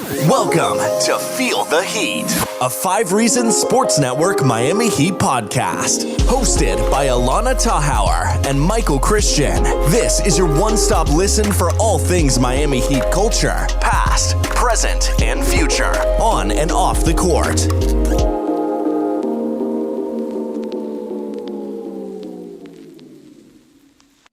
Welcome to Feel the Heat, a 5 Reasons Sports Network Miami Heat podcast. Hosted by Allana Tachauer and Michael Christian. This is your one-stop listen for all things Miami Heat culture, past, present, and future, on and off the court.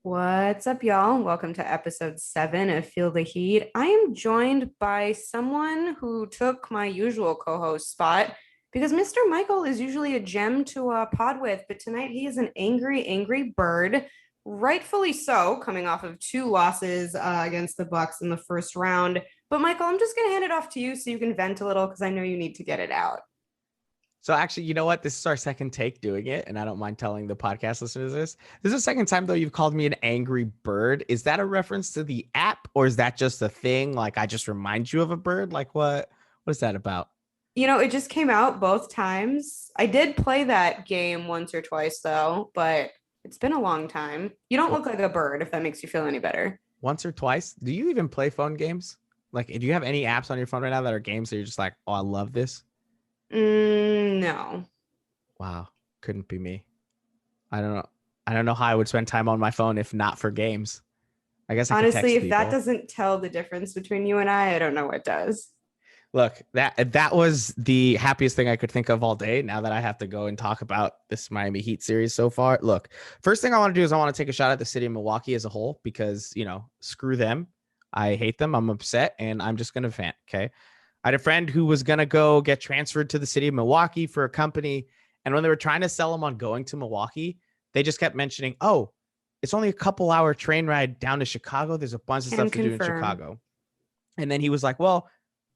What's up, y'all? Welcome to episode 7 of Feel the Heat. I am joined by someone who took my usual co-host spot because Mr. Michael is usually a gem to pod with, but tonight he is an angry bird, rightfully so, coming off of 2 losses against the Bucks in the first round. But Michael, I'm just going to hand it off to you so you can vent a little because I know you need to get it out. So actually, you know what? This is our second take doing it, and I don't mind telling the podcast listeners this. This is the second time, though, you've called me an angry bird. Is that a reference to the app, or is that just a thing? Like, I just remind you of a bird? Like, what is that about? You know, it just came out both times. I did play that game once or twice, though, but it's been a long time. You don't look like a bird, if that makes you feel any better. Once or twice? Do you even play phone games? Like, do you have any apps on your phone right now that are games that you're just like, oh, I love this? No. Wow. Couldn't be me. I don't know how I would spend time on my phone if not for games. I guess honestly, if that doesn't tell the difference between you and I don't know what does. Look, that was the happiest thing I could think of all day. Now that I have to go and talk about this Miami Heat series so far. Look, first thing I want to do is I want to take a shot at the city of Milwaukee as a whole because, you know, screw them. I hate them. I'm upset and I'm just going to vent. Okay. I had a friend who was going to go get transferred to the city of Milwaukee for a company. And when they were trying to sell him on going to Milwaukee, they just kept mentioning, oh, it's only a couple hour train ride down to Chicago. There's a bunch of stuff to do in Chicago. And then he was like, well,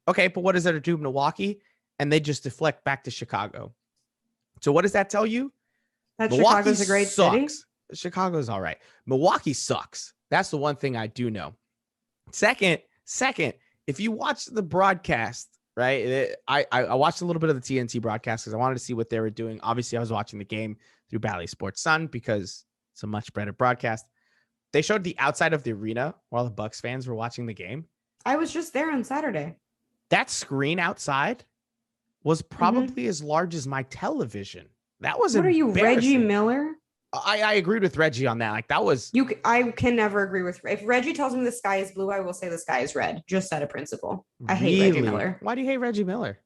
okay, but what is there to do in Milwaukee? And they just deflect back to Chicago. So what does that tell you? That Chicago's a great city. Chicago's all right. Milwaukee sucks. That's the one thing I do know. Second, if you watch the broadcast, right, I watched a little bit of the TNT broadcast because I wanted to see what they were doing. Obviously, I was watching the game through Bally Sports Sun because it's a much better broadcast. They showed the outside of the arena while the Bucks fans were watching the game. I was just there on Saturday. That screen outside was probably as large as my television. That was what are you, Reggie Miller? I agreed with Reggie on that. Like that was I can never agree with. If Reggie tells me the sky is blue, I will say the sky is red. Just out of principle. I hate Reggie Miller. Why do you hate Reggie Miller?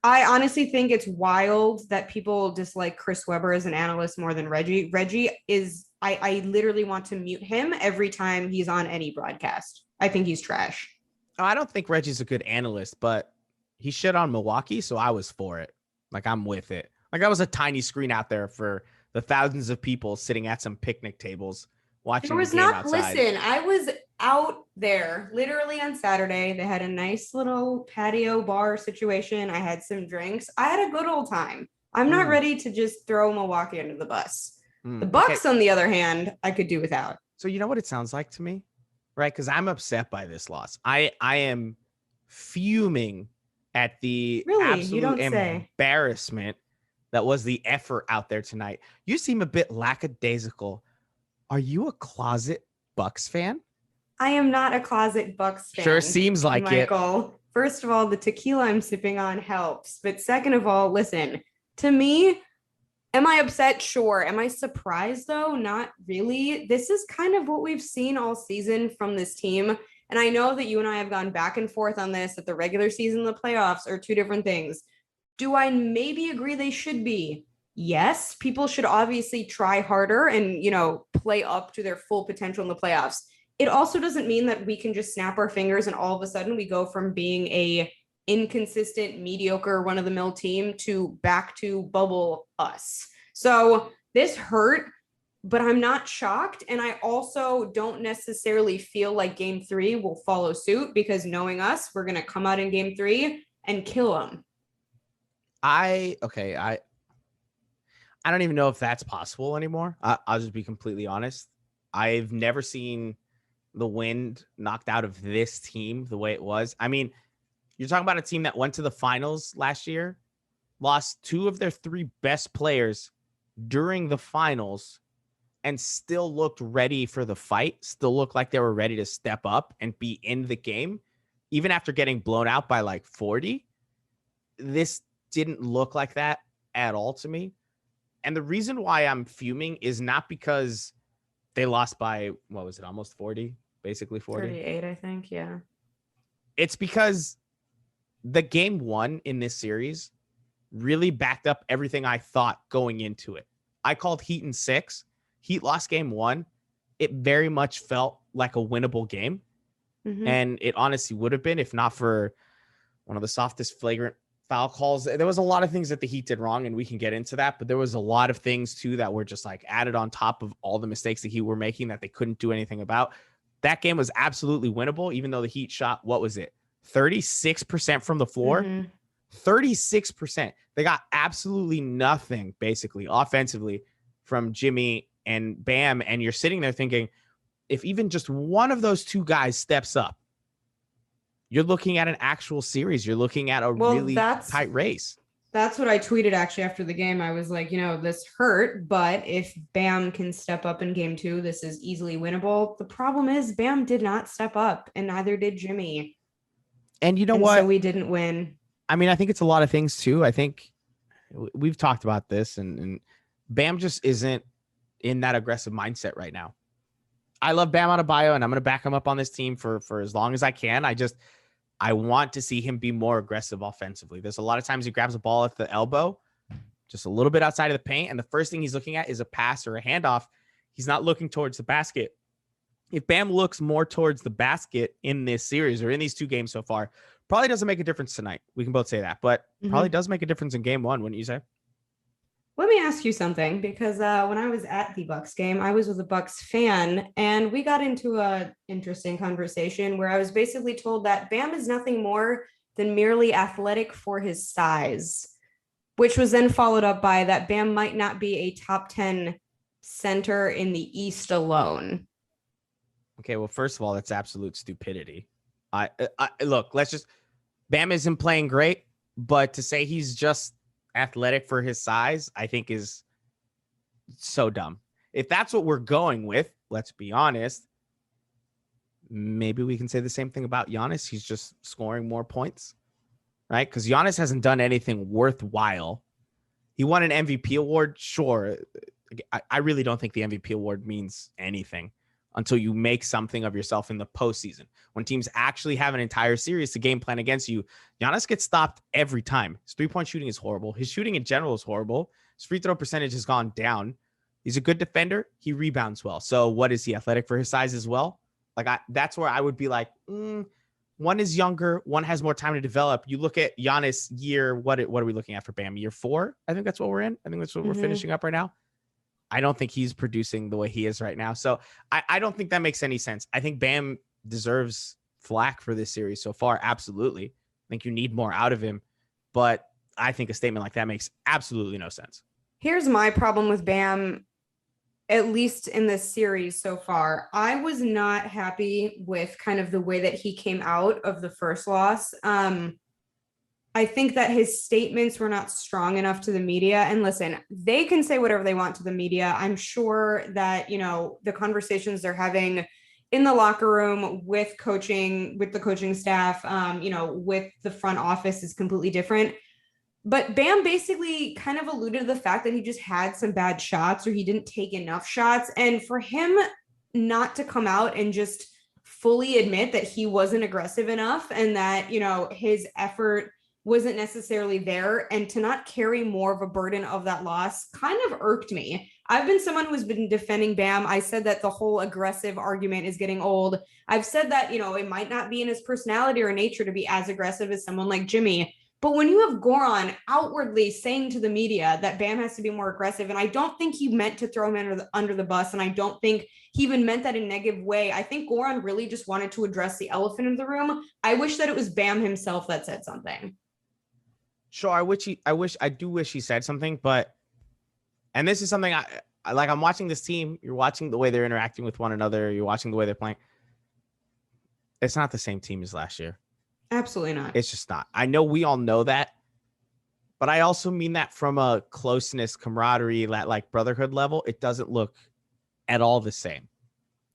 I honestly think it's wild that people dislike Chris Webber as an analyst more than Reggie. Reggie is. I literally want to mute him every time he's on any broadcast. I think he's trash. I don't think Reggie's a good analyst, but he shit on Milwaukee, so I was for it. Like I'm with it. Like I was a tiny screen out there for the thousands of people sitting at some picnic tables watching the game outside. Listen, I was out there literally on Saturday. They had a nice little patio bar situation. I had some drinks. I had a good old time. I'm not ready to just throw Milwaukee under the bus. The Bucks, on the other hand, I could do without. So you know what it sounds like to me, right? Because I'm upset by this loss. I am fuming at the absolute embarrassment that was the effort out there tonight. You seem a bit lackadaisical. Are you a closet Bucks fan? I am not a closet Bucks fan. Sure seems like Michael. First of all, the tequila I'm sipping on helps. But second of all, listen, to me, am I upset? Sure. Am I surprised though? Not really. This is kind of what we've seen all season from this team. And I know that you and I have gone back and forth on this, that the regular season and the playoffs are 2 different things. Do I maybe agree they should be? Yes, people should obviously try harder and, play up to their full potential in the playoffs. It also doesn't mean that we can just snap our fingers and all of a sudden we go from being a inconsistent, mediocre, run-of-the-mill team to back to bubble us. So this hurt, but I'm not shocked. And I also don't necessarily feel like game 3 will follow suit because knowing us, we're going to come out in game 3 and kill them. I don't even know if that's possible anymore. I'll just be completely honest. I've never seen the wind knocked out of this team the way it was. I mean, you're talking about a team that went to the finals last year, lost 2 of their 3 best players during the finals, and still looked ready for the fight, still looked like they were ready to step up and be in the game. even after getting blown out by like 40, this didn't look like that at all to me. And the reason why I'm fuming is not because they lost by, what was it, almost 40, basically 40. 38, I think. Yeah. It's because the game one in this series really backed up everything I thought going into it. I called Heat in 6. Heat lost game 1. It very much felt like a winnable game. Mm-hmm. And it honestly would have been if not for one of the softest flagrant foul calls. There was a lot of things that the Heat did wrong, and we can get into that, but there was a lot of things too that were just like added on top of all the mistakes the Heat were making that they couldn't do anything about. That game was absolutely winnable, even though the Heat shot, what was it, 36% from the floor? Mm-hmm. 36%. They got absolutely nothing, basically, offensively from Jimmy and Bam, and you're sitting there thinking, if even just one of those two guys steps up, you're looking at an actual series. You're looking at a really tight race. That's what I tweeted actually after the game. I was like, this hurt, but if Bam can step up in game 2, this is easily winnable. The problem is Bam did not step up, and neither did Jimmy. And you know what? So we didn't win. I mean, I think it's a lot of things too. I think we've talked about this, and Bam just isn't in that aggressive mindset right now. I love Bam Adebayo, and I'm going to back him up on this team for as long as I can. I want to see him be more aggressive offensively. There's a lot of times he grabs a ball at the elbow, just a little bit outside of the paint, and the first thing he's looking at is a pass or a handoff. He's not looking towards the basket. If Bam looks more towards the basket in this series or in these 2 games so far, probably doesn't make a difference tonight. We can both say that, but probably does make a difference in game 1, wouldn't you say? Let me ask you something, because when I was at the Bucks game, I was with a Bucks fan, and we got into a interesting conversation where I was basically told that Bam is nothing more than merely athletic for his size, which was then followed up by that Bam might not be a top 10 center in the East alone. Okay, well, first of all, that's absolute stupidity. I look, Bam isn't playing great, but to say he's just athletic for his size, I think is so dumb. If that's what we're going with, let's be honest, maybe we can say the same thing about Giannis. He's just scoring more points, right? Because Giannis hasn't done anything worthwhile. He won an MVP award, sure. I really don't think the MVP award means anything until you make something of yourself in the postseason. When teams actually have an entire series to game plan against you, Giannis gets stopped every time. His 3-point shooting is horrible. His shooting in general is horrible. His free throw percentage has gone down. He's a good defender. He rebounds well. So what is he, athletic for his size as well? That's where I would be like, one is younger, one has more time to develop. You look at Giannis year, what are we looking at for Bam? Year 4? I think that's what we're in. I think that's what we're finishing up right now. I don't think he's producing the way he is right now. So I don't think that makes any sense. I think Bam deserves flack for this series so far. Absolutely. I think you need more out of him. But I think a statement like that makes absolutely no sense. Here's my problem with Bam, at least in this series so far. I was not happy with kind of the way that he came out of the first loss. I think that his statements were not strong enough to the media. And listen, they can say whatever they want to the media. I'm sure that, the conversations they're having in the locker room with coaching, with the coaching staff, with the front office is completely different. But Bam basically kind of alluded to the fact that he just had some bad shots or he didn't take enough shots. And for him not to come out and just fully admit that he wasn't aggressive enough and that, his effort wasn't necessarily there, and to not carry more of a burden of that loss kind of irked me. I've been someone who's been defending Bam. I said that the whole aggressive argument is getting old. I've said that, it might not be in his personality or nature to be as aggressive as someone like Jimmy. But when you have Goran outwardly saying to the media that Bam has to be more aggressive, and I don't think he meant to throw him under the bus, and I don't think he even meant that in a negative way. I think Goran really just wanted to address the elephant in the room. I wish that it was Bam himself that said something. Sure, I do wish he said something, but, and this is something I like, I'm watching this team, you're watching the way they're interacting with one another, you're watching the way they're playing. It's not the same team as last year. Absolutely not. It's just not. I know we all know that, but I also mean that from a closeness, camaraderie, like brotherhood level. It doesn't look at all the same.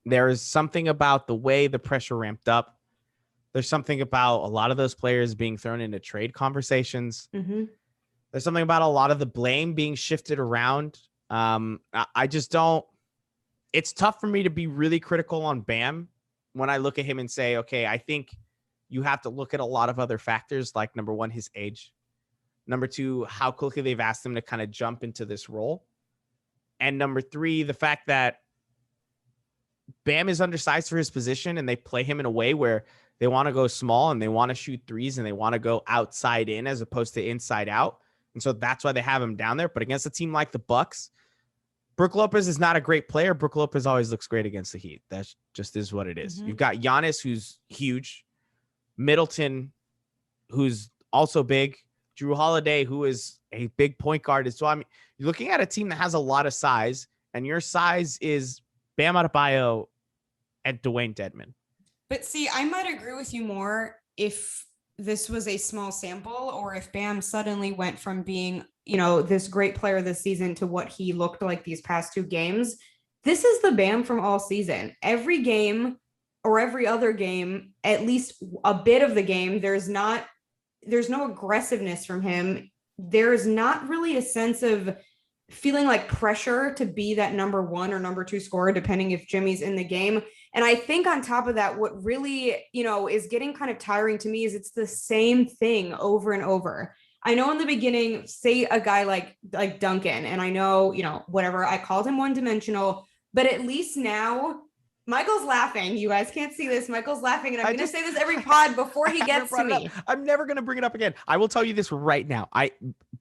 There is something about the way the pressure ramped up, There's something about a lot of those players being thrown into trade conversations. Mm-hmm. There's something about a lot of the blame being shifted around. I just don't. It's tough for me to be really critical on Bam when I look at him and say, okay, I think you have to look at a lot of other factors, like number one, his age. Number two, how quickly they've asked him to kind of jump into this role. And number three, the fact that Bam is undersized for his position and they play him in a way where they want to go small and they want to shoot threes and they want to go outside in as opposed to inside out. And so that's why they have him down there. But against a team like the Bucks, Brook Lopez is not a great player. Brook Lopez always looks great against the Heat. That just is what it is. Mm-hmm. You've got Giannis, who's huge, Middleton, who's also big, Drew Holiday, who is a big point guard. So I mean, you're looking at a team that has a lot of size, and your size is Bam Adebayo and Dwayne Dedmon. But see, I might agree with you more if this was a small sample, or if Bam suddenly went from being, this great player this season to what he looked like these past two games. This is the Bam from all season. Every game or every other game, at least a bit of the game, there's no aggressiveness from him. There's not really a sense of feeling like pressure to be that number one or number two scorer, depending if Jimmy's in the game. And I think on top of that, what really, is getting kind of tiring to me is it's the same thing over and over. I know in the beginning, say a guy like Duncan, and I know, whatever, I called him one-dimensional, but at least now Michael's laughing. You guys can't see this. Michael's laughing, and I'm going to say this every pod before he gets to me. I'm never going to bring it up again. I will tell you this right now.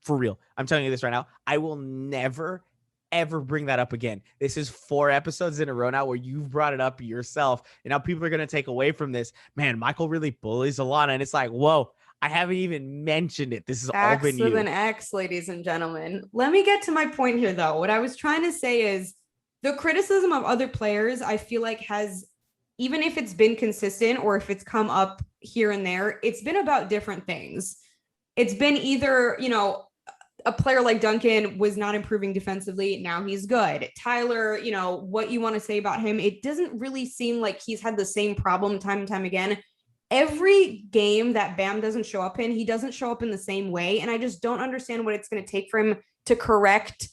For real, I'm telling you this right now. I will never, ever bring that up again. This is 4 episodes in a row now where you've brought it up yourself, and now people are going to take away from this. Man, Michael really bullies Allana, and it's like, whoa, I haven't even mentioned it. This has all been you. With an X, ladies and gentlemen. Let me get to my point here, though. What I was trying to say is the criticism of other players, I feel like has, even if it's been consistent or if it's come up here and there, it's been about different things. It's been either, a player like Duncan was not improving defensively. Now he's good. Tyler, what you want to say about him, it doesn't really seem like he's had the same problem time and time again. Every game that Bam doesn't show up in, he doesn't show up in the same way. And I just don't understand what it's going to take for him to correct,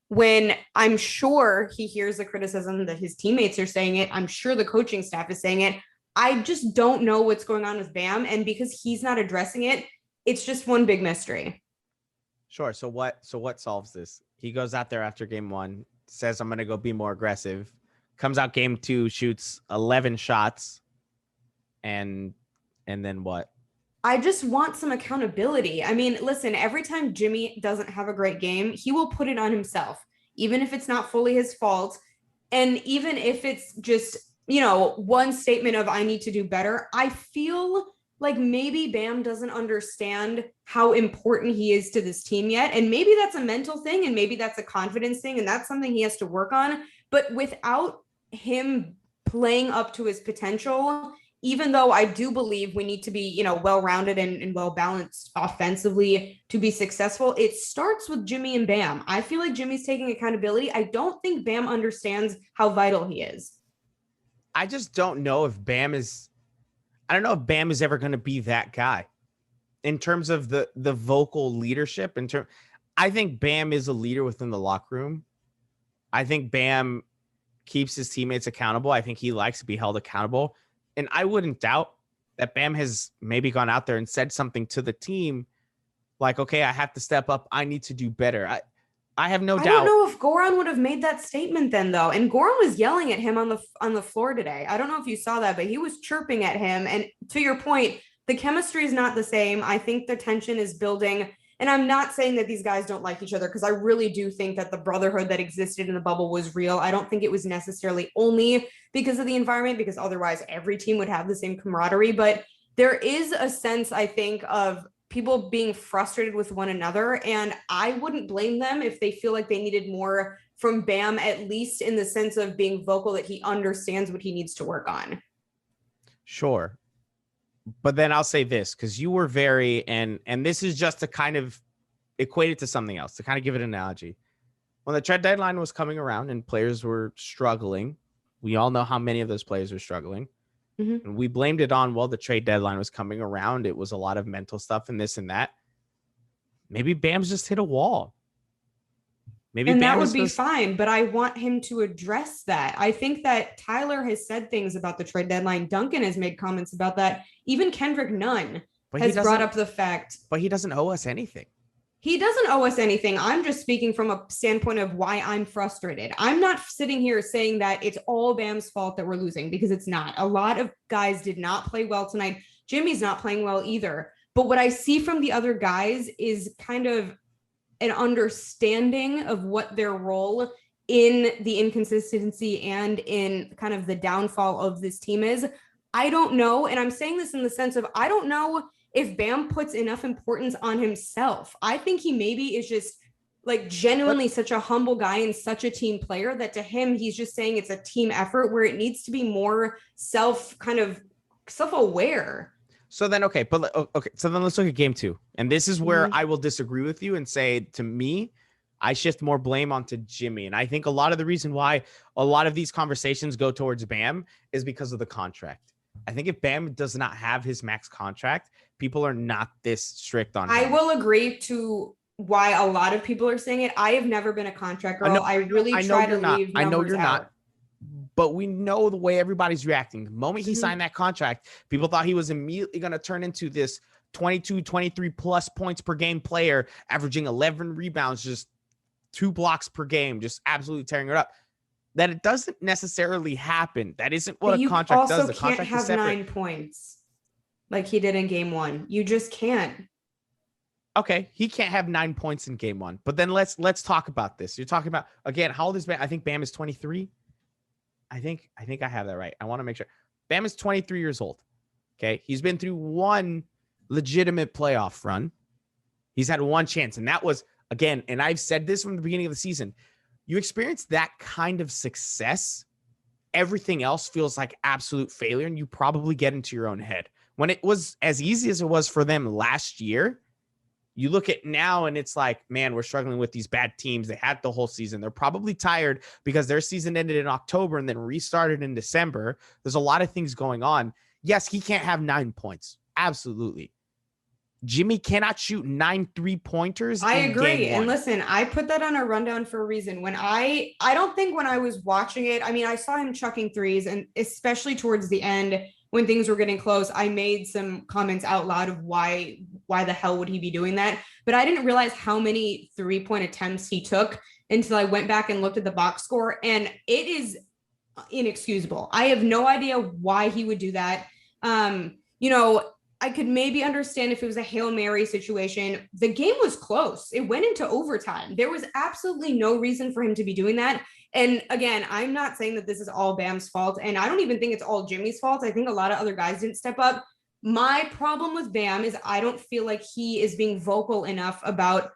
when I'm sure he hears the criticism that his teammates are saying it. I'm sure the coaching staff is saying it. I just don't know what's going on with Bam. And because he's not addressing it, it's just one big mystery. Sure. So what solves this? He goes out there after game 1, says, I'm going to go be more aggressive, comes out game 2, shoots 11 shots. And then what? I just want some accountability. I mean, listen, every time Jimmy doesn't have a great game, he will put it on himself, even if it's not fully his fault. And even if it's just, one statement of, I need to do better. I feel like maybe Bam doesn't understand how important he is to this team yet. And maybe that's a mental thing, and maybe that's a confidence thing, and that's something he has to work on. But without him playing up to his potential, even though I do believe we need to be, well-rounded and well-balanced offensively to be successful, it starts with Jimmy and Bam. I feel like Jimmy's taking accountability. I don't think Bam understands how vital he is. I just don't know if Bam is ever going to be that guy in terms of the vocal leadership. I think Bam is a leader within the locker room. I think Bam keeps his teammates accountable. I think he likes to be held accountable. And I wouldn't doubt that Bam has maybe gone out there and said something to the team like, okay, I have to step up. I need to do better. I have no doubt. I don't know if Goran would have made that statement then, though. And Goran was yelling at him on the floor today. I don't know if you saw that, but he was chirping at him. And to your point, the chemistry is not the same. I think the tension is building. And I'm not saying that these guys don't like each other, because I really do think that the brotherhood that existed in the bubble was real. I don't think it was necessarily only because of the environment, because otherwise every team would have the same camaraderie. But there is a sense, I think, of people being frustrated with one another. And I wouldn't blame them if they feel like they needed more from Bam, at least in the sense of being vocal that he understands what he needs to work on. Sure. But then I'll say this, because you were and this is just to kind of equate it to something else, to kind of give it an analogy. When the trade deadline was coming around and players were struggling, we all know how many of those players are struggling. And we blamed it on, well, the trade deadline was coming around. It was a lot of mental stuff and this and that. Maybe Bam's just hit a wall. Maybe and Bam that would be fine, but I want him to address that. I think that Tyler has said things about the trade deadline. Duncan has made comments about that. Even Kendrick Nunn has brought up the fact. But he doesn't owe us anything. He doesn't owe us anything. I'm just speaking from a standpoint of why I'm frustrated. I'm not sitting here saying that it's all Bam's fault that we're losing, because it's not. A lot of guys did not play well tonight. Jimmy's not playing well either. But what I see from the other guys is kind of an understanding of what their role in the inconsistency and in kind of the downfall of this team is. I don't know. And I'm saying this in the sense of, I don't know if Bam puts enough importance on himself. I think he maybe is just like genuinely such a humble guy and such a team player that to him, he's just saying it's a team effort where it needs to be more self-aware. So then, okay. So then let's look at game 2. And this is where I will disagree with you and say, to me, I shift more blame onto Jimmy. And I think a lot of the reason why a lot of these conversations go towards Bam is because of the contract. I think if Bam does not have his max contract, people are not this strict on him. I will agree to why a lot of people are saying it. I have never been a contract girl. I really try to leave. I know you're not. But we know the way everybody's reacting. The moment he signed that contract, people thought he was immediately going to turn into this 22, 23 plus points per game player, averaging 11 rebounds, just 2 blocks per game, just absolutely tearing it up. That it doesn't necessarily happen. That isn't what a contract does. The contract is separate. You can't have 9 points like he did in game 1. You just can't. Okay, he can't have 9 points in game 1. But then let's talk about this. You're talking about, again, how old is Bam? I think Bam is 23. I think I have that right. I want to make sure. Bam is 23 years old. Okay. He's been through one legitimate playoff run. He's had one chance. And that was, again, and I've said this from the beginning of the season, you experience that kind of success, everything else feels like absolute failure, and you probably get into your own head. When it was as easy as it was for them last year, you look at now and it's like, man, we're struggling with these bad teams. They had the whole season. They're probably tired because their season ended in October and then restarted in December. There's a lot of things going on. Yes, he can't have 9 points. Absolutely. Jimmy cannot shoot 9 3-pointers. I agree. And listen, I put that on a rundown for a reason. When I don't think when I was watching it, I mean, I saw him chucking threes, and especially towards the end when things were getting close, I made some comments out loud of why the hell would he be doing that? But I didn't realize how many 3-point attempts he took until I went back and looked at the box score, and it is inexcusable. I have no idea why he would do that. I could maybe understand if it was a Hail Mary situation. The game was close. It went into overtime. There was absolutely no reason for him to be doing that. And again, I'm not saying that this is all Bam's fault, and I don't even think it's all Jimmy's fault. I think a lot of other guys didn't step up. My problem with Bam is I don't feel like he is being vocal enough about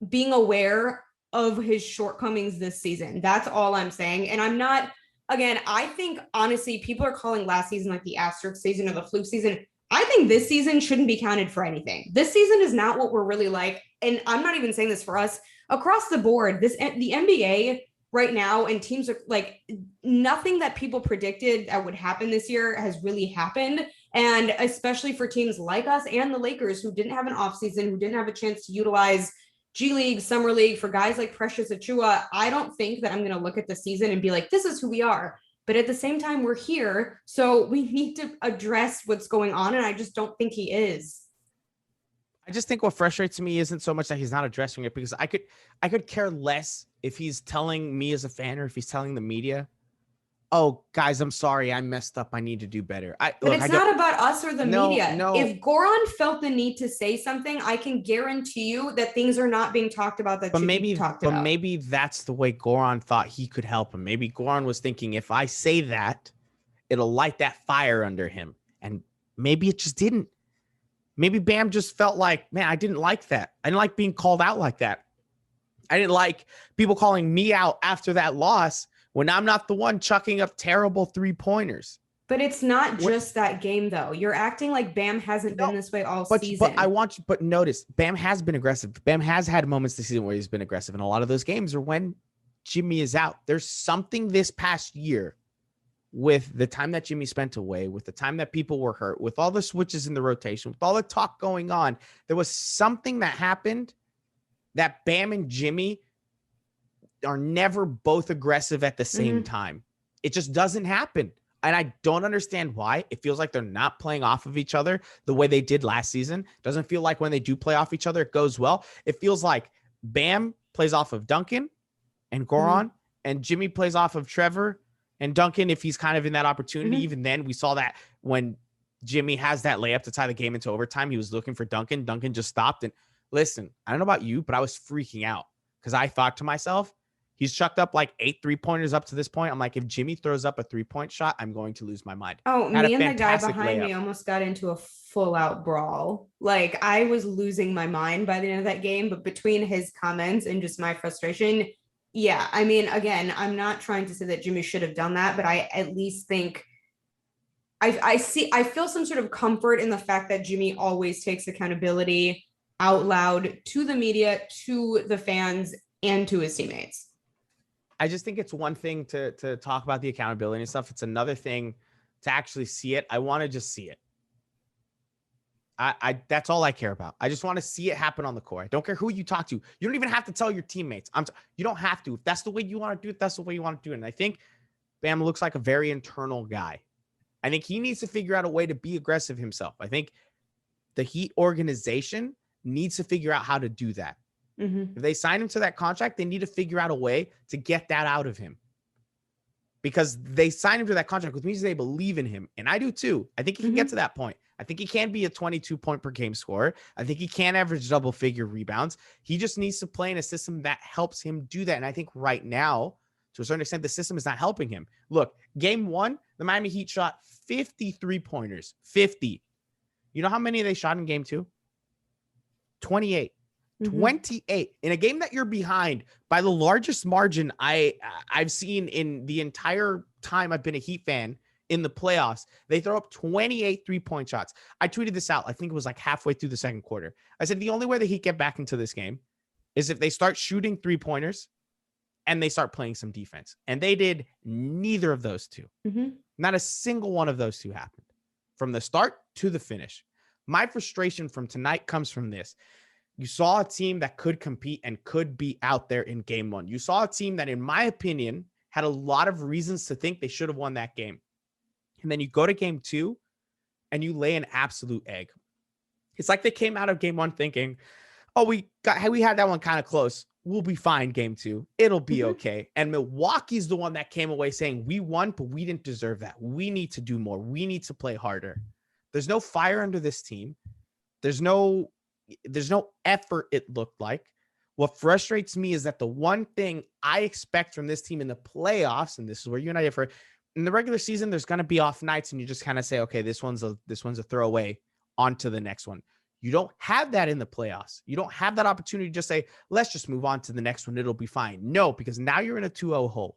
being aware of his shortcomings this season. That's all I'm saying. And I'm not, again, I think honestly, people are calling last season like the asterisk season or the fluke season. I think this season shouldn't be counted for anything. This season is not what we're really like. And I'm not even saying this for us. Across the board, the NBA right now and teams are like, nothing that people predicted that would happen this year has really happened. And especially for teams like us and the Lakers, who didn't have an offseason, who didn't have a chance to utilize G League, Summer League, for guys like Precious Achiuwa, I don't think that I'm going to look at the season and be like, this is who we are. But at the same time, we're here. So we need to address what's going on. And I just don't think he is. I just think what frustrates me isn't so much that he's not addressing it, because I could care less if he's telling me as a fan or if he's telling the media, oh, guys, I'm sorry, I messed up, I need to do better. But it's not about us or the media. No. If Goran felt the need to say something, I can guarantee you that things are not being talked about that should be talked about. But maybe that's the way Goran thought he could help him. Maybe Goran was thinking, if I say that, it'll light that fire under him. And maybe it just didn't. Maybe Bam just felt like, man, I didn't like that. I didn't like being called out like that. I didn't like people calling me out after that loss when I'm not the one chucking up terrible 3-pointers. But it's not just that game, though. You're acting like Bam hasn't been this way all season. But notice, Bam has been aggressive. Bam has had moments this season where he's been aggressive. And a lot of those games are when Jimmy is out. There's something this past year with the time that Jimmy spent away, with the time that people were hurt, with all the switches in the rotation, with all the talk going on, there was something that happened that Bam and Jimmy are never both aggressive at the same time. It just doesn't happen. And I don't understand why. It feels like they're not playing off of each other the way they did last season. Doesn't feel like when they do play off each other, it goes well. It feels like Bam plays off of Duncan and Goran, and Jimmy plays off of Trevor and Duncan if he's kind of in that opportunity. Even then, we saw that when Jimmy has that layup to tie the game into overtime, he was looking for Duncan. Duncan just stopped. And listen, I don't know about you, but I was freaking out because I thought to myself, he's chucked up like 8 3-pointers up to this point. I'm like, if Jimmy throws up a 3-point shot, I'm going to lose my mind. Oh, me and the guy behind me almost got into a full-out brawl. Like, I was losing my mind by the end of that game, but between his comments and just my frustration, yeah, I mean, again, I'm not trying to say that Jimmy should have done that, but I at least think I feel some sort of comfort in the fact that Jimmy always takes accountability out loud to the media, to the fans, and to his teammates. I just think it's one thing to talk about the accountability and stuff. It's another thing to actually see it. I want to just see it. I that's all I care about. I just want to see it happen on the court. I don't care who you talk to. You don't even have to tell your teammates. You don't have to. If that's the way you want to do it, that's the way you want to do it. And I think Bam looks like a very internal guy. I think he needs to figure out a way to be aggressive himself. I think the Heat organization needs to figure out how to do that. If they sign him to that contract, they need to figure out a way to get that out of him. Because they signed him to that contract, which means they believe in him. And I do too. I think he can get to that point. I think he can be a 22-point per game scorer. I think he can average double-figure rebounds. He just needs to play in a system that helps him do that. And I think right now, to a certain extent, the system is not helping him. Look, game 1, the Miami Heat shot 53 pointers. 50. You know how many they shot in game 2? 28. 28 in a game that you're behind by the largest margin I've seen in the entire time I've been a Heat fan in the playoffs. They throw up 28 3-point shots. I tweeted this out. I think it was like halfway through the second quarter. I said, the only way the Heat get back into this game is if they start shooting 3-pointers and they start playing some defense. And they did neither of those two. Not a single one of those two happened from the start to the finish. My frustration from tonight comes from this. You saw a team that could compete and could be out there in game 1. You saw a team that, in my opinion, had a lot of reasons to think they should have won that game. And then you go to game 2 and you lay an absolute egg. It's like they came out of game 1 thinking, oh, we had that one kind of close. We'll be fine game 2. It'll be okay. And Milwaukee's the one that came away saying, we won, but we didn't deserve that. We need to do more. We need to play harder. There's no fire under this team. There's no effort, it looked like. What frustrates me is that the one thing I expect from this team in the playoffs, and this is where you and I differ, in the regular season, there's going to be off nights and you just kind of say, okay, this one's a throwaway, on to the next one. You don't have that in the playoffs. You don't have that opportunity to just say, let's just move on to the next one. It'll be fine. No, because now you're in a 2-0 hole.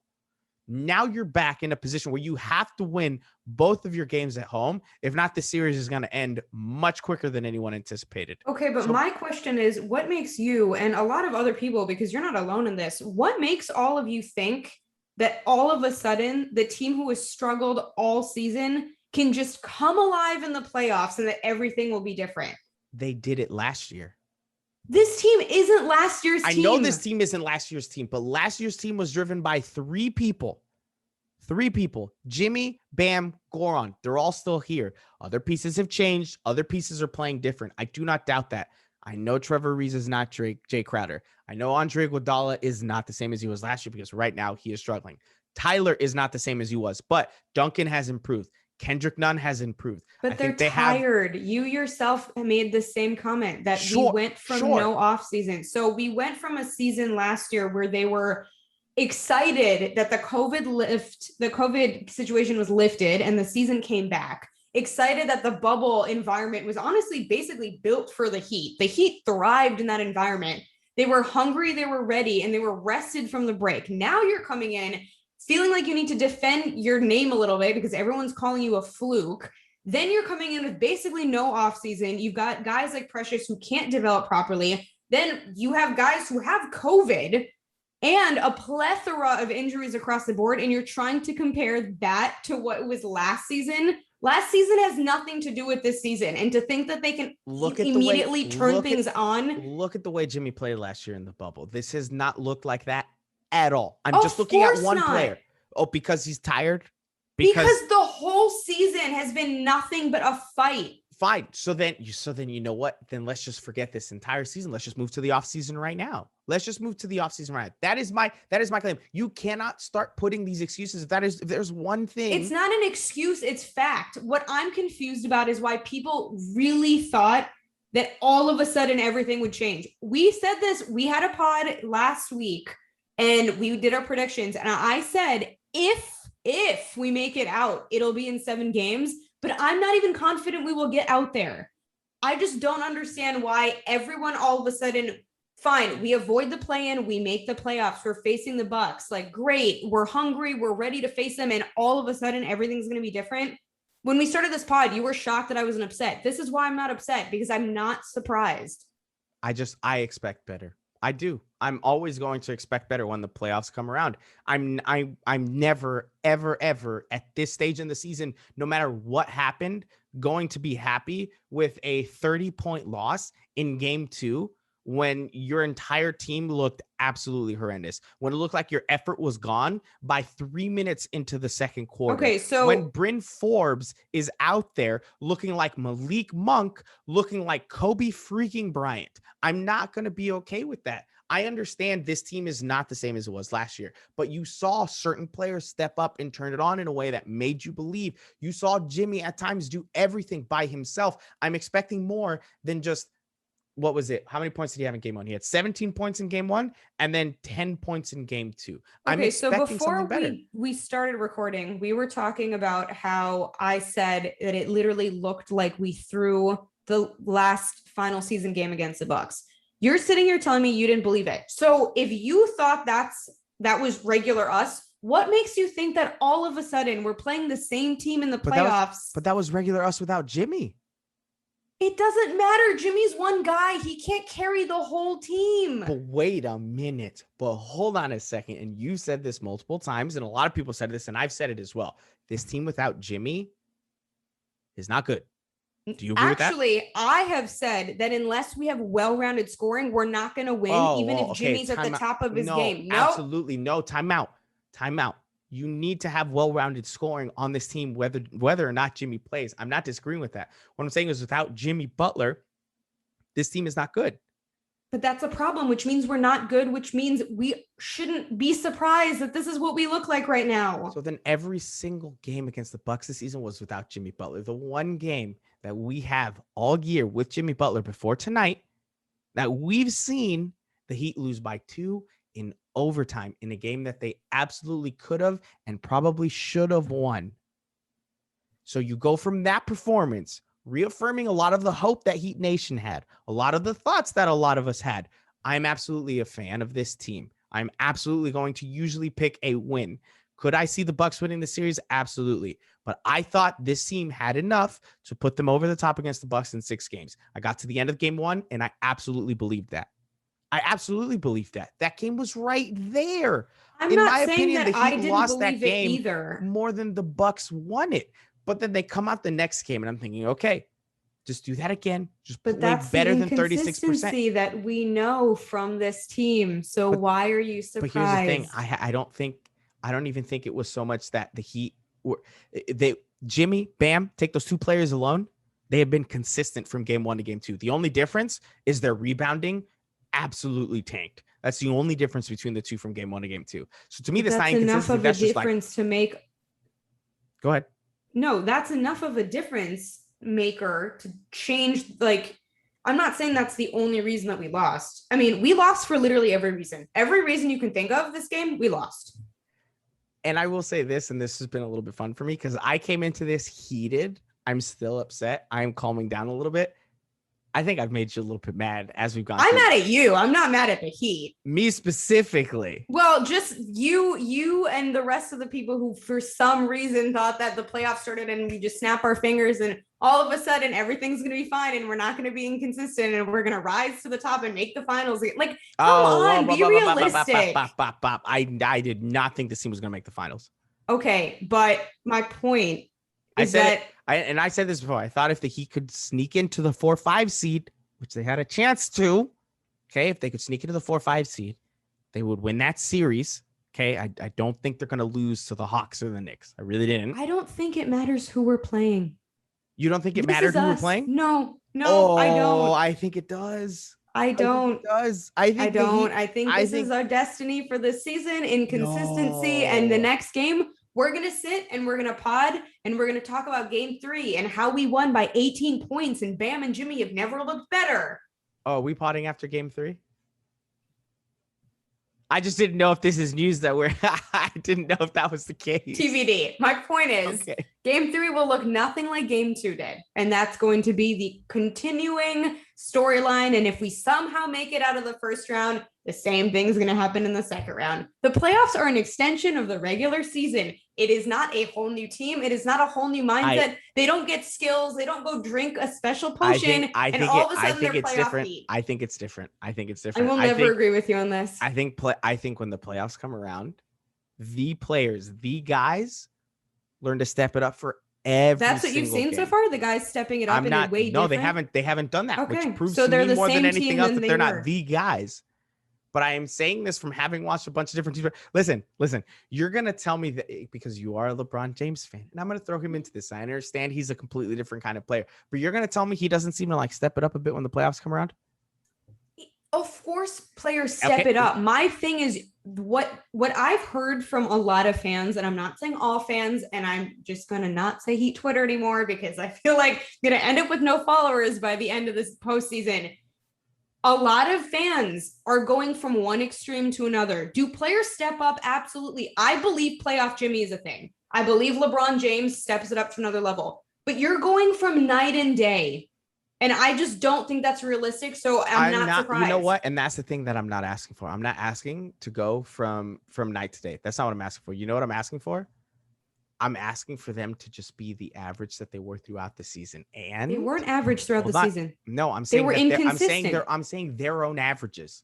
Now you're back in a position where you have to win both of your games at home. If not, the series is going to end much quicker than anyone anticipated. Okay, but my question is, what makes you and a lot of other people, because you're not alone in this, what makes all of you think that all of a sudden the team who has struggled all season can just come alive in the playoffs and that everything will be different? They did it last year. This team isn't last year's team. I know this team isn't last year's team, but last year's team was driven by 3 people. 3 people. Jimmy, Bam, Goran. They're all still here. Other pieces have changed. Other pieces are playing different. I do not doubt that. I know Trevor Ariza is not Jay Crowder. I know Andre Iguodala is not the same as he was last year because right now he is struggling. Tyler is not the same as he was, but Duncan has improved. Kendrick Nunn has improved. But they're tired. You yourself made the same comment that we went from no off season. So we went from a season last year where they were excited that the COVID situation was lifted and the season came back. Excited that the bubble environment was honestly basically built for the Heat. The Heat thrived in that environment. They were hungry, they were ready, and they were rested from the break. Now you're coming in feeling like you need to defend your name a little bit because everyone's calling you a fluke. Then you're coming in with basically no offseason. You've got guys like Precious who can't develop properly. Then you have guys who have COVID and a plethora of injuries across the board. And you're trying to compare that to what was last season. Last season has nothing to do with this season. And to think that they can immediately turn things on. Look at the way Jimmy played last year in the bubble. This has not looked like that at all. I'm just looking at one player. Oh, because he's tired? Because the whole season has been nothing but a fight. Fine. So then you know what? Then let's just forget this entire season. Let's just move to the offseason right now. Let's just move to the offseason right now. That is my claim. You cannot start putting these excuses. If there's one thing. It's not an excuse, it's fact. What I'm confused about is why people really thought that all of a sudden everything would change. We said this, we had a pod last week and we did our predictions. And I said, if we make it out, it'll be in 7 games. But I'm not even confident we will get out there. I just don't understand why everyone all of a sudden, fine, we avoid the play-in, we make the playoffs, we're facing the Bucks. Like, great, we're hungry, we're ready to face them, and all of a sudden everything's going to be different. When we started this pod, you were shocked that I wasn't upset. This is why I'm not upset, because I'm not surprised. I expect better. I do. I'm always going to expect better when the playoffs come around. I'm never, ever at this stage in the season, no matter what happened, going to be happy with a 30-point loss in game 2 when your entire team looked absolutely horrendous, when it looked like your effort was gone by 3 minutes into the second quarter. Okay, so when Bryn Forbes is out there looking like Malik Monk, looking like Kobe freaking Bryant, I'm not going to be okay with that. I understand this team is not the same as it was last year, but you saw certain players step up and turn it on in a way that made you believe. You saw Jimmy at times do everything by himself. I'm expecting more than just, what was it? How many points did he have in game 1? He had 17 points in game 1 and then 10 points in game 2. Okay, so before we started recording, we were talking about how I said that it literally looked like we threw the last final season game against the Bucks. You're sitting here telling me you didn't believe it. So if you thought that was regular us, what makes you think that all of a sudden we're playing the same team in the playoffs? But that was regular us without Jimmy. It doesn't matter. Jimmy's one guy. He can't carry the whole team. But wait a minute. But hold on a second. And you said this multiple times, and a lot of people said this, and I've said it as well. This team without Jimmy is not good. Do you agree with that? Actually, I have said that unless we have well-rounded scoring, we're not going to win, if Jimmy's at the top of his game. No, absolutely no. Time out. You need to have well-rounded scoring on this team, whether or not Jimmy plays. I'm not disagreeing with that. What I'm saying is without Jimmy Butler, this team is not good. But that's a problem, which means we're not good, which means we shouldn't be surprised that this is what we look like right now. So then every single game against the Bucks this season was without Jimmy Butler. The one game that we have all year with Jimmy Butler before tonight that we've seen the Heat lose by 2 in overtime in a game that they absolutely could have and probably should have won. So you go from that performance, reaffirming a lot of the hope that Heat Nation had, a lot of the thoughts that a lot of us had. I'm absolutely a fan of this team. I'm absolutely going to usually pick a win. Could I see the Bucks winning the series? Absolutely. But I thought this team had enough to put them over the top against the Bucks in 6 games. I got to the end of game 1, and I absolutely believed that. That game was right there. I'm in not my saying opinion, that the Heat I didn't lost that game either. More than the Bucks won it. But then they come out the next game, and I'm thinking, okay, just do that again. Just play better than 36%. That we know from this team. So why are you surprised? But here's the thing: I don't even think it was so much that the Heat were Jimmy, Bam, take those 2 players alone. They have been consistent from game 1 to game 2. The only difference is their rebounding absolutely tanked. That's the only difference between the 2 from game 1 to game 2. So to me, that's not enough of a difference to make. Go ahead. No, that's enough of a difference maker to change. Like, I'm not saying that's the only reason that we lost. I mean, we lost for literally every reason. Every reason you can think of this game, we lost. And I will say this, and this has been a little bit fun for me because I came into this heated. I'm still upset. I'm calming down a little bit. I think I've made you a little bit mad as we've gone. I'm mad at you. I'm not mad at the Heat. Me specifically. Well, just you and the rest of the people who for some reason thought that the playoffs started and we just snap our fingers and all of a sudden everything's going to be fine and we're not going to be inconsistent and we're going to rise to the top and make the finals. Like, come on, be realistic. I did not think this team was going to make the finals. Okay, but my point is I said this before. I thought if the Heat could sneak into the 4-5 seed, which they had a chance to, okay, if they could sneak into the 4-5 seed, they would win that series. Okay, I don't think they're going to lose to the Hawks or the Knicks. I really didn't. I don't think it matters who we're playing. You don't think it matters who we're playing? No, I don't. Oh, I think it does. I don't. I think this is our destiny for this season, inconsistency. And the next game, we're going to sit and we're going to pod and we're going to talk about game 3 and how we won by 18 points and Bam and Jimmy have never looked better. Oh, are we potting after game 3? I just didn't know if this is news that I didn't know if that was the case. TBD. My point is game 3 will look nothing like game 2 did. And that's going to be the continuing storyline. And if we somehow make it out of the first round, the same thing is going to happen in the second round. The playoffs are an extension of the regular season. It is not a whole new team. It is not a whole new mindset. They don't get skills. They don't go drink a special potion. I think it's different. I think it's different. I will never agree with you on this. I think when the playoffs come around, the players, the guys learn to step it up for every That's what you've seen game. So far? The guys stepping it up in a way different? They haven't done that, okay. Which proves so to me more than same anything else that they're not the guys. But I am saying this from having watched a bunch of different teams. Listen, you're going to tell me that because you are a LeBron James fan, and I'm going to throw him into this. I understand he's a completely different kind of player, but you're going to tell me he doesn't seem to like step it up a bit when the playoffs come around? Of course, players step it up. My thing is what I've heard from a lot of fans, and I'm not saying all fans, and I'm just going to not say Heat Twitter anymore because I feel like I'm going to end up with no followers by the end of this postseason. A lot of fans are going from one extreme to another. Do players step up? Absolutely. I believe playoff Jimmy is a thing. I believe LeBron James steps it up to another level. But you're going from night and day. And I just don't think that's realistic. So I'm not surprised. You know what? And that's the thing that I'm not asking for. I'm not asking to go from night to day. That's not what I'm asking for. You know what I'm asking for? I'm asking for them to just be the average that they were throughout the season. And they weren't average throughout the season. No, I'm saying they were inconsistent. I'm saying their own averages,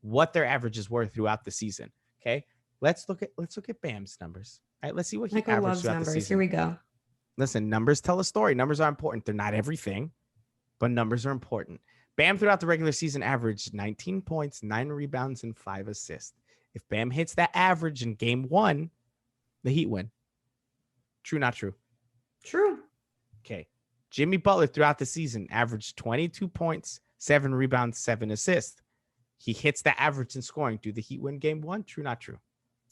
what their averages were throughout the season. Okay, let's look at Bam's numbers. All right, let's see what he averaged throughout the season. Here we go. Listen, numbers tell a story. Numbers are important. They're not everything, but numbers are important. Bam throughout the regular season averaged 19 points, 9 rebounds, and 5 assists. If Bam hits that average in game 1, the Heat win. True, not true? True. Okay. Jimmy Butler throughout the season averaged 22 points, 7 rebounds, 7 assists. He hits that average in scoring. Do the Heat win game 1? True, not true?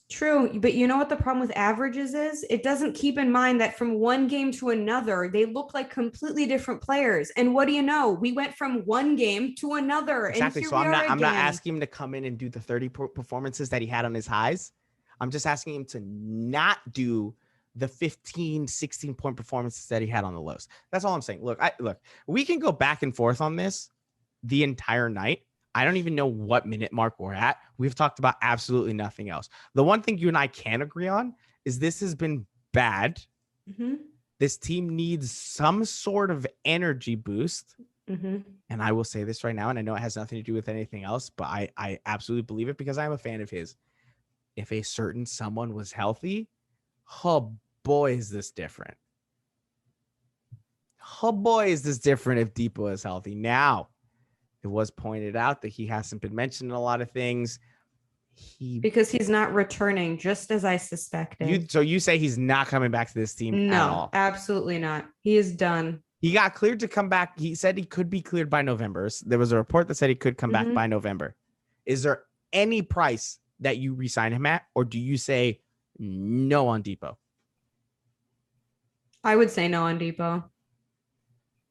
True. But you know what the problem with averages is? It doesn't keep in mind that from one game to another, they look like completely different players. And what do you know? We went from one game to another. Exactly. And so I'm not asking him to come in and do the 30 performances that he had on his highs. I'm just asking him to not do the 15, 16 point performances that he had on the lows. That's all I'm saying. Look, we can go back and forth on this the entire night. I don't even know what minute mark we're at. We've talked about absolutely nothing else. The one thing you and I can agree on is this has been bad. Mm-hmm. This team needs some sort of energy boost. Mm-hmm. And I will say this right now, and I know it has nothing to do with anything else, but I absolutely believe it because I'm a fan of his. If a certain someone was healthy, oh boy, is this different. Oh boy, is this different if Depot is healthy. Now, it was pointed out that he hasn't been mentioned in a lot of things. Because he's not returning, just as I suspected. So you say he's not coming back to this team at all? No, absolutely not. He is done. He got cleared to come back. He said he could be cleared by November. There was a report that said he could come back by November. Is there any price that you re-sign him at, or do you say no on Depot? I would say no on Depot.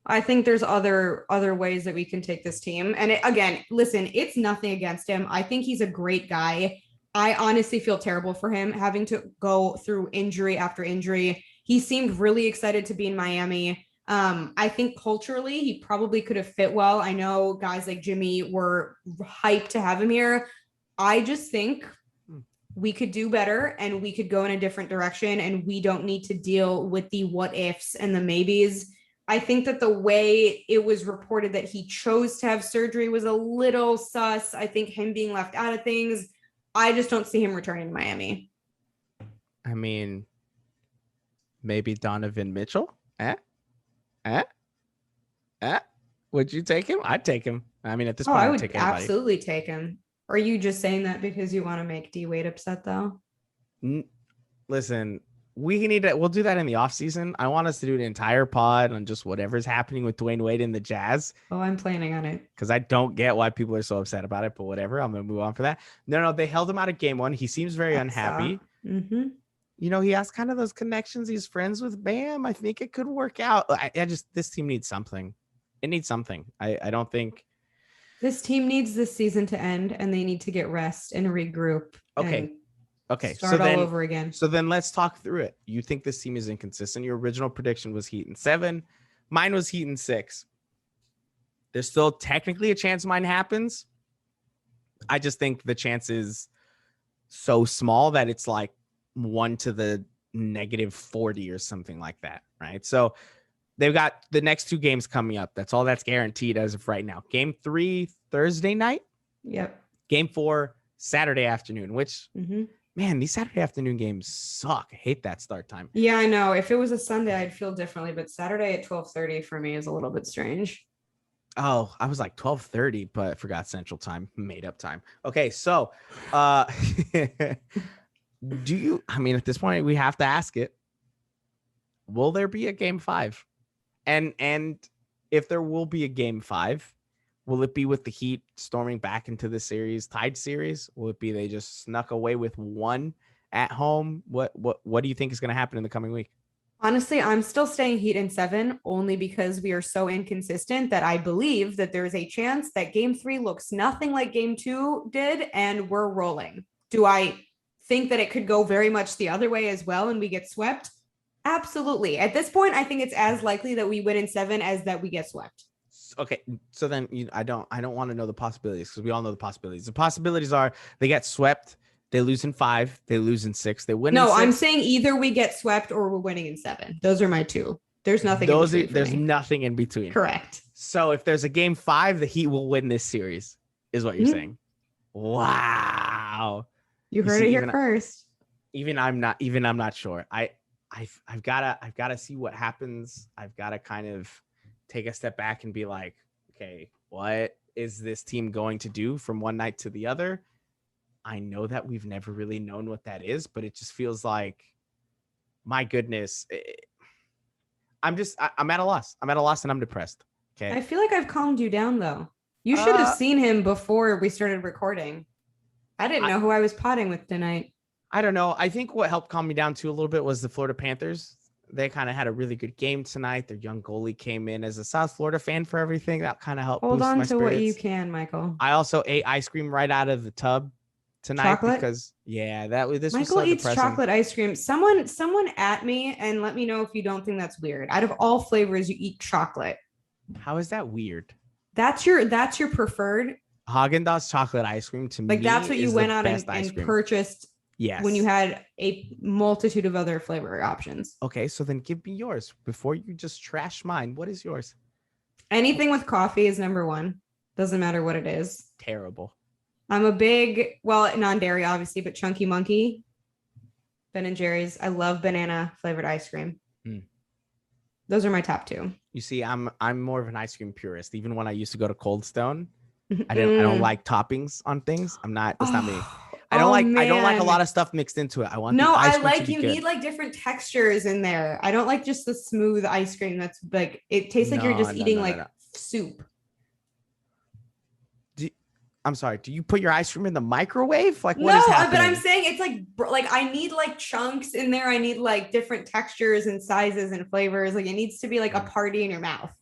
I think there's other ways that we can take this team. And again, listen, it's nothing against him. I think he's a great guy. I honestly feel terrible for him having to go through injury after injury. He seemed really excited to be in Miami. I think culturally, he probably could have fit well. I know guys like Jimmy were hyped to have him here. I just think we could do better and we could go in a different direction, and we don't need to deal with the what ifs and the maybes. I think that the way it was reported that he chose to have surgery was a little sus. I think him being left out of things, I just don't see him returning to Miami. I mean, maybe Donovan Mitchell? Would you take him? I'd take him. I mean, at this point, I I'd would take anybody. absolutely take him. Are you just saying that because you want to make D Wade upset, though? Listen, we'll do that in the off season. I want us to do an entire pod on just whatever's happening with Dwyane Wade and the Jazz. Oh, I'm planning on it. Because I don't get why people are so upset about it, but whatever. I'm going to move on for that. No, they held him out of game one. He seems very unhappy. Mm-hmm. You know, he has kind of those connections. He's friends with Bam. I think it could work out. This team needs something. It needs something. I don't think. This team needs this season to end, and they need to get rest and regroup. Okay. Start all over again. So then let's talk through it. You think this team is inconsistent. Your original prediction was Heat in 7. Mine was Heat in 6. There's still technically a chance mine happens. I just think the chance is so small that it's like 1 to the -40 or something like that, right? So they've got the next 2 games coming up. That's all that's guaranteed as of right now. Game 3, Thursday night. Yep. Game 4, Saturday afternoon, which, man, these Saturday afternoon games suck. I hate that start time. Yeah, I know. If it was a Sunday, I'd feel differently, but Saturday at 12:30 for me is a little bit strange. Oh, I was like 12:30, but I forgot Central Time, made up time. Okay, so do you, I mean, at this point, we have to ask it. Will there be a game 5? And if there will be a game 5, will it be with the Heat storming back into the series, tied series? Will it be they just snuck away with 1 at home? What do you think is going to happen in the coming week? Honestly, I'm still staying Heat in 7 only because we are so inconsistent that I believe that there is a chance that game 3 looks nothing like game 2 did and we're rolling. Do I think that it could go very much the other way as well and we get swept? Absolutely. At this point, I think it's as likely that we win in 7 as that we get swept. Okay, so then I don't want to know the possibilities because we all know the possibilities. The possibilities are they get swept, they lose in 5, they lose in 6, they win. No, in 6. I'm saying either we get swept or we're winning in 7. Those are my 2. There's nothing. There's nothing in between. Correct. So if there's a game 5, the Heat will win this series, is what you're saying. Wow. You heard it here first. Even I'm not sure. I've gotta see what happens. I've got to kind of take a step back and be like, okay, what is this team going to do from one night to the other? I know that we've never really known what that is, but it just feels like, my goodness, I'm at a loss. I'm at a loss and I'm depressed. Okay. I feel like I've calmed you down though. You should have seen him before we started recording. I didn't know who I was potting with tonight. I don't know. I think what helped calm me down too a little bit was the Florida Panthers. They kind of had a really good game tonight. Their young goalie came in. As a South Florida fan for everything, that kind of helped Hold boost on my to spirits. what you can, Michael. I also ate ice cream right out of the tub tonight. Chocolate? Because this Michael was so eats depressing. chocolate ice cream. Someone at me and let me know if you don't think that's weird. Out of all flavors, you eat chocolate. How is that weird? That's your preferred. Haagen-Dazs chocolate ice cream to me. Like that's what you went out and cream. purchased. Yes. When you had a multitude of other flavor options. Okay, so then give me yours before you just trash mine. What is yours? Anything with coffee is number 1. Doesn't matter what it is. Terrible. I'm a big, non-dairy obviously, but Chunky Monkey, Ben & Jerry's. I love banana flavored ice cream. Those are my top 2. You see, I'm more of an ice cream purist. Even when I used to go to Cold Stone, I don't like toppings on things. That's not me. I don't like a lot of stuff mixed into it. I want you need like different textures in there. I don't like just the smooth ice cream that's like it tastes like you're just eating soup. I'm sorry. Do you put your ice cream in the microwave? Like what is happening? But I'm saying it's like I need like chunks in there. I need like different textures and sizes and flavors. Like it needs to be like a party in your mouth.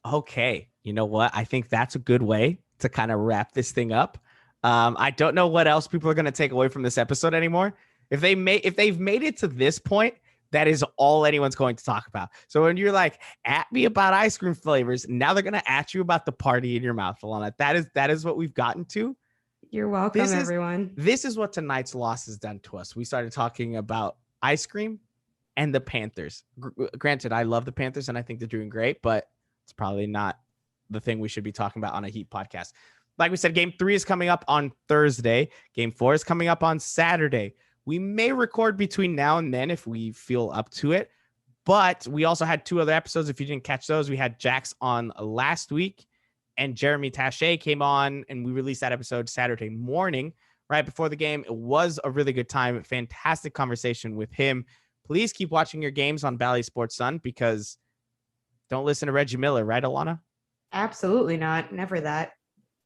Okay. You know what? I think that's a good way to kind of wrap this thing up. I don't know what else people are going to take away from this episode anymore. If they've made it to this point, That is all anyone's going to talk about. So when you're like, at me about ice cream flavors, now they're going to at you about the party in your mouth, Allana. That is what we've gotten to. You're welcome, everyone. This is what tonight's loss has done to us. We started talking about ice cream and the Panthers. Granted, I love the Panthers and I think they're doing great, but it's probably not the thing we should be talking about on a Heat podcast. Like we said, game 3 is coming up on Thursday. Game 4 is coming up on Saturday. We may record between now and then if we feel up to it, but we also had 2 other episodes. If you didn't catch those, we had Jax on last week and Jeremy Taché came on, and we released that episode Saturday morning right before the game. It was a really good time. Fantastic conversation with him. Please keep watching your games on Bally Sports Sun, because don't listen to Reggie Miller, right, Allana? Absolutely not. Never that.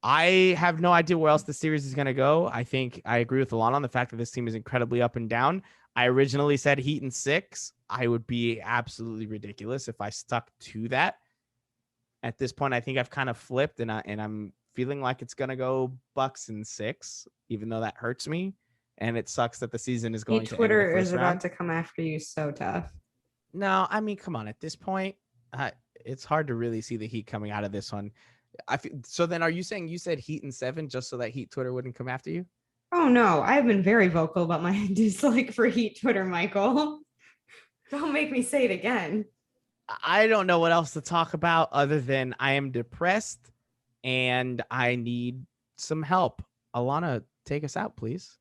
I have no idea where else the series is going to go. I think I agree with Allana on the fact that this team is incredibly up and down. I originally said Heat in 6. I would be absolutely ridiculous if I stuck to that. At this point, I think I've kind of flipped, and I'm feeling like it's going to go Bucks in 6, even though that hurts me. And it sucks that the season is going to end. Twitter is about to come after you so tough. No, I mean, come on. At this point, it's hard to really see the Heat coming out of this one. So then are you saying you said Heat in 7 just so that Heat Twitter wouldn't come after you? Oh, no. I've been very vocal about my dislike for Heat Twitter, Michael. Don't make me say it again. I don't know what else to talk about other than I am depressed and I need some help. Allana, take us out, please.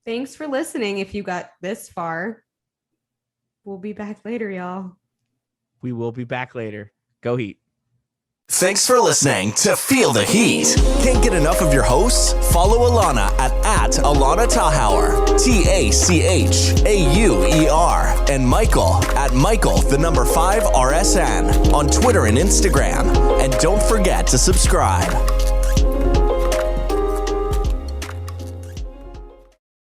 Thanks for listening. If you got this far, we'll be back later, y'all. We will be back later. Go Heat. Thanks for listening to Feel the Heat. Can't get enough of your hosts? Follow Allana at Allana Tachauer, Tachauer, and Michael at Michael5RSN on Twitter and Instagram. And don't forget to subscribe.